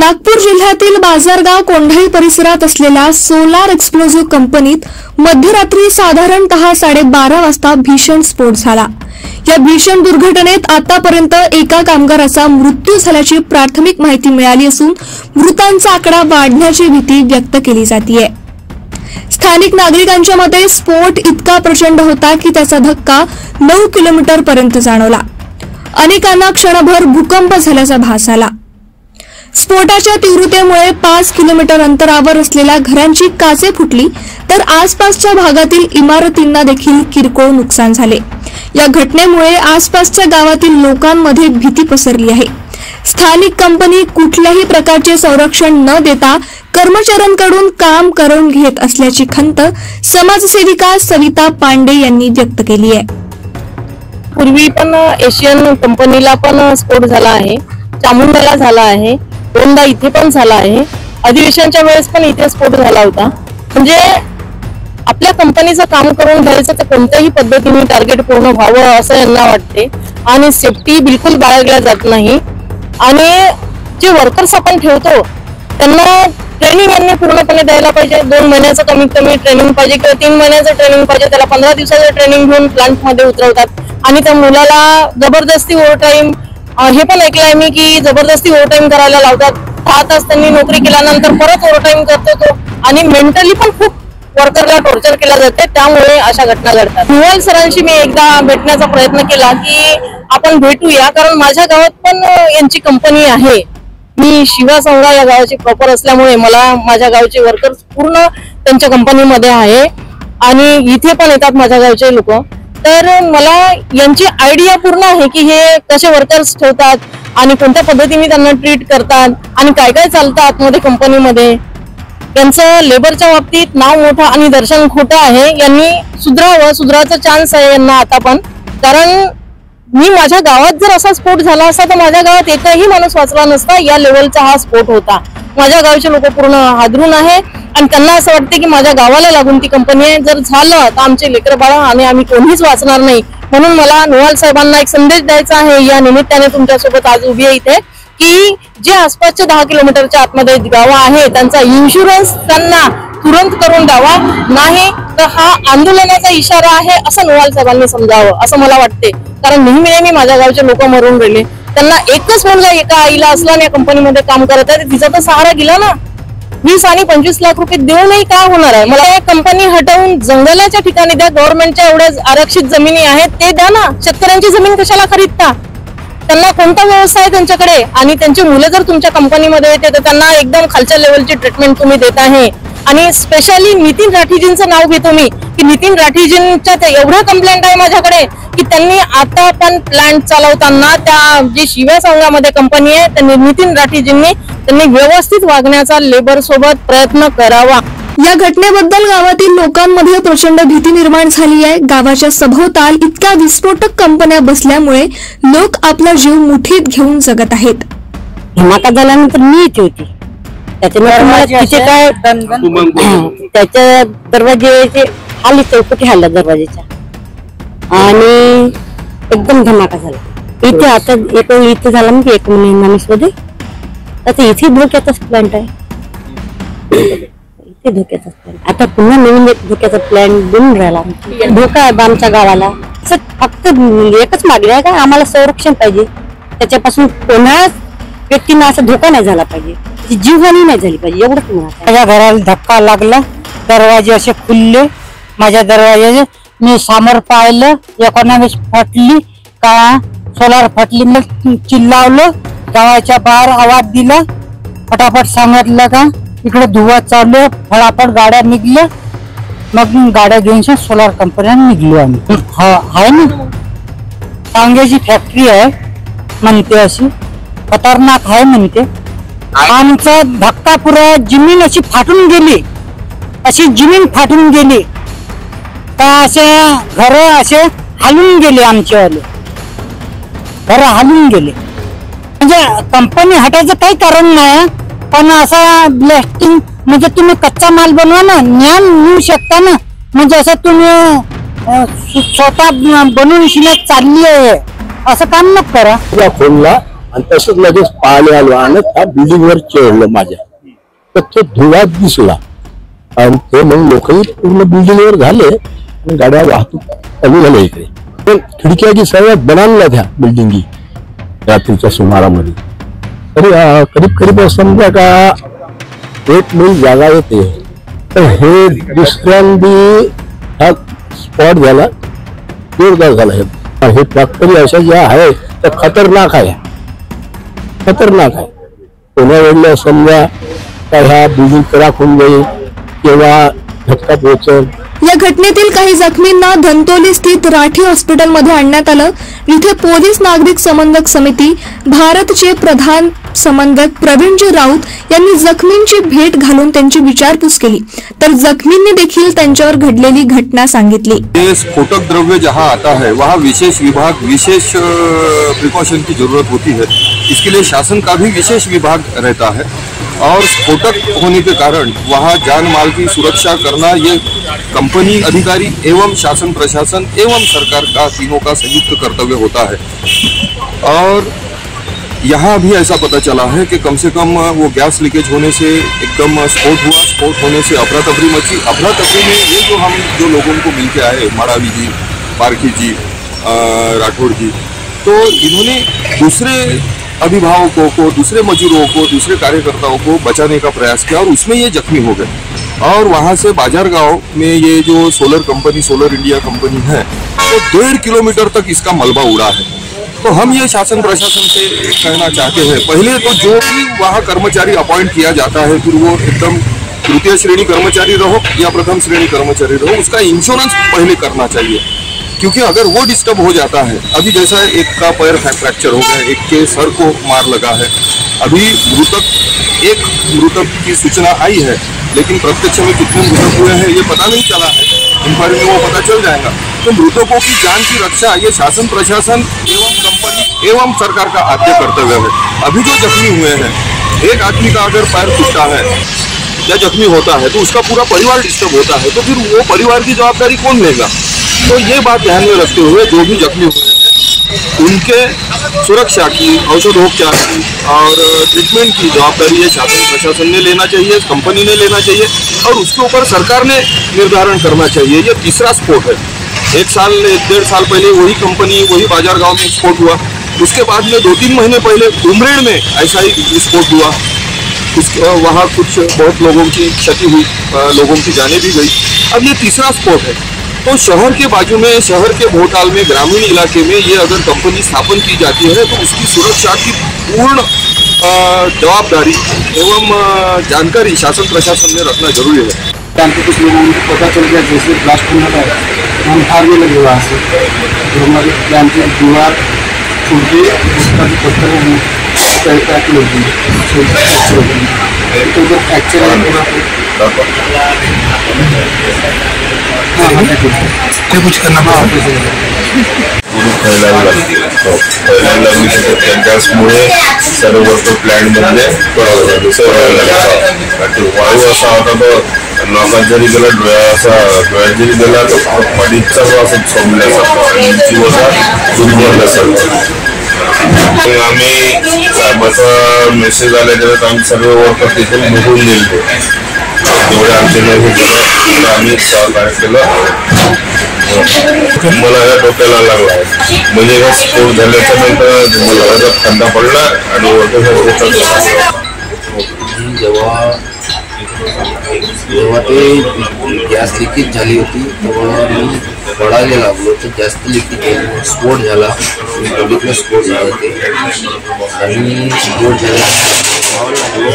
नागपूर जिल्ह्यातील बाजारगाव कोंढाई परिसरात असलेल्या सोलार एक्सप्लोजिव्ह कंपनीत मध्यरात्री साधारणतः 12:30 वाजता भीषण स्फोट झाला। या भीषण दुर्घटनेत आतापर्यंत एका कामगाराचा मृत्यू झाल्याची प्राथमिक माहिती मिळाली असून मृतांचा आकडा वाढण्याची भीती व्यक्त केली जाते। स्थानिक नागरिकांच्या मते स्फोट इतका प्रचंड होता की त्याचा धक्का 9 किलोमीटर पर्यंत जाणवला। अनेकांना क्षणभर भूकंप झाल्याचा भास आला। स्फोटाच्या तीव्रतेमुळे 5 किलोमीटर अंतरावर असलेल्या घरांची काचे फुटली तर आसपासच्या भागातील इमारतींना देखील किरकोळ नुकसान झाले। या घटनेमुळे आसपासच्या गावातील लोकांमध्ये भीती पसरली आहे। स्थानिक कंपनी कुठल्याही प्रकारचे संरक्षण न देता कर्मचाऱ्यांकडून काम करून घेत असल्याची खंत समाजसेविका सविता पांडे यांनी व्यक्त केली आहे। पूर्वी पण एशियन कंपनीला पण स्फोट झाला आहे, चामुंडाला झाला आहे, दोनदा इथे पण झाला आहे। अधिवेशनाच्या वेळेस पण इथे स्फोट झाला होता। म्हणजे आपल्या कंपनीचं काम करून घ्यायचं तर कोणत्याही पद्धतीने टार्गेट पूर्ण व्हावं असं यांना वाटते आणि सेफ्टी बिलकुल बाळगल्या जात नाही। आणि जे वर्कर्स आपण ठेवतो त्यांना ट्रेनिंग यांनी पूर्णपणे द्यायला पाहिजे। 2 महिन्याचं कमीत कमी ट्रेनिंग पाहिजे किंवा 3 महिन्याचं ट्रेनिंग पाहिजे। त्याला 15 दिवसाचं ट्रेनिंग घेऊन प्लांट मध्ये उतरवतात आणि त्या मुलाला जबरदस्ती ओव्हरटाईम, हे पण ऐकलंय मी की जबरदस्ती ओव्हरटाईम करायला लावतात। 6 तास त्यांनी नोकरी केल्यानंतर परत ओव्हरटाईम करतो तो आणि मेंटली पण खूप वर्करला टॉर्चर केला जाते। त्यामुळे अशा घटना घडतात। नुवाल सरांशी मी एकदा भेटण्याचा प्रयत्न केला की आपण भेटूया, कारण माझ्या गावात पण यांची कंपनी आहे। मी शिवासंगा या गावाची प्रॉपर असल्यामुळे मला माझ्या गावचे वर्कर्स पूर्ण त्यांच्या कंपनीमध्ये आहे आणि इथे पण येतात माझ्या गावचे लोक। तर मला यांची आयडिया पूर्ण आहे की हे कसे वर्कर्स ठेवतात आणि कोणत्या पद्धतीने त्यांना ट्रीट करतात आणि काय काय चालतं आतमध्ये कंपनीमध्ये। यांचं लेबरच्या बाबतीत नाव मोठं आणि दर्शन खोटं आहे। यांनी सुधारावं, सुधाराचा चान्स आहे यांना आता पण। कारण मी माझ्या गावात जर असा स्फोट झाला असता तर माझ्या गावात एकही माणूस वाचला नसता। या लेवलचा हा स्फोट होता। माझ्या गावचे लोक पूर्ण हादरून आहे आणि त्यांना असं वाटते की माझ्या गावाला लागून ती कंपनी आहे, जर झालं तर आमचे लेकर बाळ आणि आम्ही कोणीच वाचणार नाही। म्हणून मला नुवाल साहेबांना एक संदेश द्यायचा आहे या निमित्ताने तुमच्यासोबत आज उभी आहे इथे की जे आसपासचे 10 किलोमीटरच्या आतमध्ये गावं आहे त्यांचा इन्शुरन्स त्यांना तुरंत करून द्यावा, नाही तर हा आंदोलनाचा इशारा आहे असं नुवाल साहेबांनी समजावं असं मला वाटते। कारण नेहमी माझ्या गावचे लोक मरून गेले, त्यांना एकच मुलगा एका आईला असला आणि या कंपनीमध्ये काम करत आहे, तिचा तर सहारा गेला ना। 20 आणि 25 लाख रुपये देऊनही काय होणार आहे? मला एक कंपनी हटवून जंगलाच्या ठिकाणी द्या, गव्हर्नमेंटच्या एवढ्या आरक्षित जमिनी आहेत ते द्या ना। शेतकऱ्यांची जमीन कशाला खरीदता? त्यांना कोणता व्यवसाय आहे त्यांच्याकडे? आणि त्यांची मुलं जर तुमच्या कंपनीमध्ये येते तर त्यांना एकदम खालच्या लेवलची ट्रीटमेंट तुम्ही देत आहे। आणि स्पेशली नितीन राठीजींचं नाव घेतो मी की नितीन राठीजींच्या एवढ्या कंप्लेंट आहे माझ्याकडे की त्यांनी आता पण प्लांट चालवताना त्या जी शिवासंगामध्ये कंपनी आहे त्यांनी नितीन राठीजींनी त्यांनी व्यवस्थित वागण्याचा लेबर सोबत प्रयत्न करावा। या घटनेबद्दल गावातील लोकांमध्ये प्रचंड भीती निर्माण झाली आहे। गावाच्या सभोवताल इतक्या विस्फोटक कंपन्या बसल्यामुळे लोक आपला जीव मुठीत घेऊन जगत आहेत। धमाका झाल्यानंतर मी इथे होती, त्याच्या दरवाजे आली चौकटी हल्ला दरवाजेच्या आणि एकदम धमाका झाला इथे। आता एक इथे झाला म्हणजे 1 माणूस मध्ये आता इथे धोक्याचाच प्लॅन्ट आहे, इथे धोक्याचा प्लॅन्ट। आता पुन्हा नवीन एक धोक्याचा प्लॅन्ट बनून राहिला। धोका आहे आमच्या गावाला। फक्त एकच मागणी आहे का आम्हाला संरक्षण पाहिजे, त्याच्यापासून कोणाच व्यक्तींना असा धोका नाही झाला पाहिजे, जीवहानी नाही झाली पाहिजे, एवढंच म्हणा। माझ्या घराला धक्का लागला, दरवाजे असे खुलले, माझ्या दरवाजे मी समोर पाहिलं, इकॉनॉमिक्स फटली का सोलार फटली, मग चिल्लावलं, गावाच्या बाहेर आवाज दिला, फटाफट सांगितलं का इकडे धुवा चालू, फटाफट गाड्या निघल्या, मग गाड्या घेऊन सोलार कंपन्या निघलो आम्ही। आहे ना सांग्याची फॅक्टरी आहे म्हणते, अशी खतरनाक आहे म्हणते। आमचा धक्का पुरा जमीन अशी फाटून गेली, अशी जमीन फाटून गेली का असे घर असे हलून गेले, आमचे घर हलून गेले। म्हणजे कंपनी हटायचं काही कारण नाही, पण असा ब्लास्टिंग म्हणजे तुम्ही कच्चा माल बनवा ना, ज्ञान मिळू शकता ना। म्हणजे असं तुम्ही स्वतः बनवून शिल्लक चालली आहे असं काम नको करा। फोनला आणि तसंच लगेच पाहायला आलो आणि त्या बिल्डिंगवर चढलं माझ्या, तर तो धुळा दिसला आणि ते मग लोकही पूर्ण बिल्डिंगवर झाले आणि गाड्या वाहतूक चालू झाल्या इकडे. पण खिडक्या की सर्वात बनावल्या त्या बिल्डिंगी रात्रीच्या सुमारामध्ये. तरी करीब करीब समजा का 1 मैल जागा येते. तर हे दुसऱ्यांदी हा स्पॉट झाला, जोरदार झाला. हे फॅक्टरी अशा ज्या आहे त्या खतरनाक आहे, खतरनाक आहे. कोणा वेळेला समजा का ह्या बिल्डिंग क्रॅक होऊन जाईल किंवा धक्का पोहोचेल. या घटनेतील काही जखमींना धंतोली स्थित राठी हॉस्पिटलमध्ये आणण्यात आलं. इथे पोलीस नागरिक समन्वयक समिती भारतचे प्रधान समन्वयक प्रवीणजी राऊत यांनी जखमींची भेट घालून त्यांची विचारपूस केली, तर जखमींनी देखील त्यांच्यावर घडलेली घटना सांगितली. ये स्फोटक द्रव्य जहाँ आता है वहाँ विशेष विभाग, विशेष प्रिकॉशन की जरूरत होती है. इसके लिए शासन का भी विशेष विभाग रहता है और स्फोटक होने के कारण वहाँ जान माल की सुरक्षा करना ये कंपनी अधिकारी एवं शासन प्रशासन एवं सरकार का तीनों का संयुक्त कर्तव्य होता है. और यहाँ भी ऐसा पता चला है कि कम से कम वो गैस लीकेज होने से एकदम स्फोट हुआ. स्फोट होने से अफरा तफरी मची. अफरा तफरी में ये जो लोगों को मिल के आए, मारावी जी, पारखी जी, राठौड़ जी, तो इन्होंने दूसरे अभिभावकों को, दूसरे मजदूरों को, दूसरे कार्यकर्ताओं को बचाने का प्रयास किया और उसमें ये जख्मी हो गए. और वहाँ से बाजार गांव में ये जो solar company, solar India company है, तो 1.5 किलोमीटर तक इसका मलबा उड़ा है. तो हम ये शासन प्रशासन से कहना चाहते हैं, पहले तो जो भी वहाँ कर्मचारी अपॉइंट किया जाता है, फिर वो एकदम तृतीय श्रेणी कर्मचारी रहो या प्रथम श्रेणी कर्मचारी रहो, उसका इंश्योरेंस पहले करना चाहिए. क्योंकि अगर वो डिस्टर्ब हो जाता है, अभी जैसा एक का पैर फ्रैक्चर हो गया, एक के सर को मार लगा है, अभी एक मृतक की सूचना आई है, लेकिन प्रत्यक्ष में कितने मृतक हुए हैं ये पता नहीं चला है. इंक्वायरी में वो पता चल जाएगा. तो मृतकों की जान की रक्षा ये शासन प्रशासन एवं कंपनी एवं सरकार का आद्य कर्तव्य है. अभी जो जख्मी हुए हैं, एक आदमी का अगर पैर टूटता है या जख्मी होता है तो उसका पूरा परिवार डिस्टर्ब होता है, तो फिर वो परिवार की जवाबदारी कौन लेगा. तो ये बात ध्यान में रखते हुए जो भी जख्मी हुए हैं उनके सुरक्षा की, औषधोपचार की और ट्रीटमेंट की जवाबदारी ये शासन प्रशासन ने लेना चाहिए, कंपनी ने लेना चाहिए और उसके ऊपर सरकार ने निर्धारण करना चाहिए. ये तीसरा स्फोट है. 1-1.5 साल पहले वही कंपनी, वही बाजार गांव में स्फोट हुआ. उसके बाद में 2-3 महीने पहले उमरेड में ऐसा ही स्फोट हुआ. वहाँ कुछ बहुत लोगों की क्षति हुई, लोगों की जानें भी गई. अब ये तीसरा स्फोट है. तो शहर के बाजू में, शहर के भोटाल में, ग्रामीण इलाके में ये अगर कंपनी स्थापन की जाती है तो उसकी सुरक्षा की पूर्ण जवाबदारी एवं जानकारी शासन प्रशासन ने रखना जरूरी है. हमको कुछ लोगों को पता चल गया जैसे ब्लास्ट होने लगा, हम भागने लगे वहाँ से. तो हमारे प्लान की दीवार छूट गई, उसका भी पत्थर की लोग तो उधर फ्रैक्चर कुछ करना फैलायला लागली त्या गॅसमुळे सर्व तो प्लॅन्टमध्ये वायू असा होता तो लोकांना जरी गेला डोळ्यात जरी गेला तो पाणीचा असं सोडल्यासारखं जीव असा दुर्बळल्यासारखं. आम्ही साहेबाचा मेसेज आला त्याच्यात आम्ही सर्व वर्कर तिथे निघून गेलो. जेवढे आमचे आम्ही सहकार्य केलं. मला या डोक्याला लागला म्हणजे हा स्फोट झाल्याच्या नंतर मला थंडा पडला आणि जेव्हा ते गॅस लिकेज झाली होती तेव्हा मी पडायला लागलो तर जास्त लिकेज स्फोट झाला. मी बघितलं स्फोट झाला ते आणि स्फोट झाला लागलो.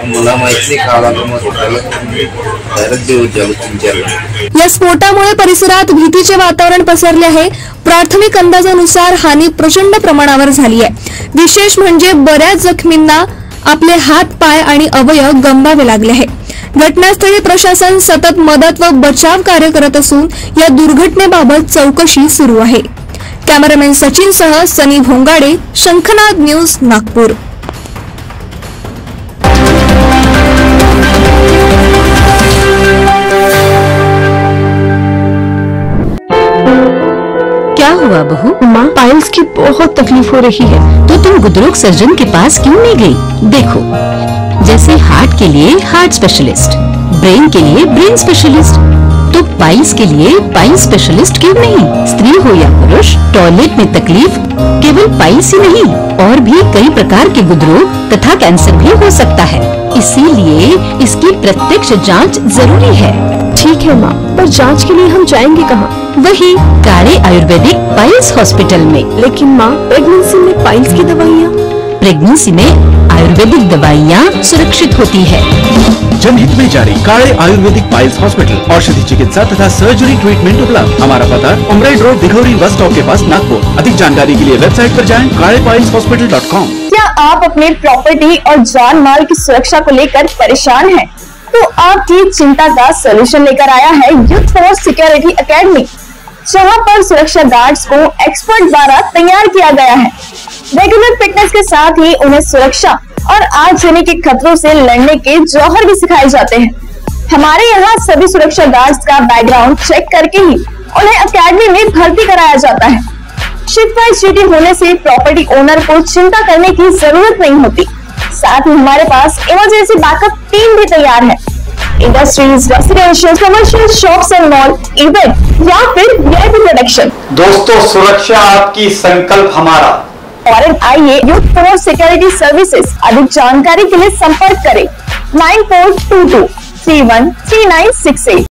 मला माहिती नाही का आला तर मग डायरेक्ट दिवस झालो 3-4. या स्फोटामुळे परिसरात भीतीचे वातावरण पसरले आहे. प्राथमिक अंदाजानुसार हानी प्रचंड प्रमाणावर झाली आहे. विशेष म्हणजे बऱ्याच जखमींना आपले हात, पाय आणि अवयव गमवावे लागले आहे. घटनास्थळी प्रशासन सतत मदत व बचाव कार्य करत असून या दुर्घटनेबाबत चौकशी सुरू आहे. कॅमेरामॅन सचिनसह सनी भोंगाडे, शंखनाद न्यूज, नागपूर. क्या हुआ बहू? माँ, पाइल्स की बहुत तकलीफ हो रही है। तो तुम गुदरोग सर्जन के पास क्यों नहीं गई? देखो, जैसे हार्ट के लिए हार्ट स्पेशलिस्ट, ब्रेन के लिए ब्रेन स्पेशलिस्ट, तो पाइल्स के लिए पाइल्स स्पेशलिस्ट क्यों नहीं? स्त्री हो या पुरुष, टॉयलेट में तकलीफ केवल पाइल्स ही नहीं, और भी कई प्रकार के गुदरोग तथा कैंसर भी हो सकता है। इसीलिए इसकी प्रत्यक्ष जांच जरूरी है। ठीक है माँ, पर जांच के लिए हम जाएंगे कहाँ? वही काड़े आयुर्वेदिक पाइल्स हॉस्पिटल में। लेकिन माँ, प्रेगनेंसी में पाइल्स की दवाइयाँ? प्रेगनेंसी में आयुर्वेदिक दवाइयाँ सुरक्षित होती है। जनहित में जारी काड़े आयुर्वेदिक पाइल्स हॉस्पिटल, औषधि चिकित्सा तथा सर्जरी ट्रीटमेंट उपलब्ध। हमारा पता उमराइड रोड, दिघौरी बस स्टॉप के पास, नागपुर। अधिक जानकारी के लिए वेबसाइट पर जाएं kadepailshospital.com। क्या आप अपनी प्रॉपर्टी और जान माल की सुरक्षा को लेकर परेशान हैं? तो आपकी चिंता का सलूशन लेकर आया है यूथ फोर्स सिक्योरिटी एकेडमी, जहां पर सुरक्षा गार्ड्स को एक्सपर्ट द्वारा तैयार किया गया है। रेगुलर फिटनेस के साथ ही उन्हें सुरक्षा और आगजनी के खतरों से लड़ने के जौहर भी सिखाए जाते हैं। हमारे यहाँ सभी सुरक्षा गार्ड्स का बैकग्राउंड चेक करके ही उन्हें एकेडमी में भर्ती कराया जाता है। शिफ्ट वाइज ड्यूटी होने से प्रॉपर्टी ओनर को चिंता करने की जरूरत नहीं होती। साथ ही हमारे पास इमरजेंसी बैकअप टीम भी तैयार है। Industries, residential, commercial, shops end mall, event या फिर वीआईपी प्रोडक्शन। दोस्तों, सुरक्षा आपकी, संकल्प हमारा। और आइए यूथ फोर्स सिक्योरिटी सर्विसेज। अधिक जानकारी के लिए संपर्क करें 9422 313968।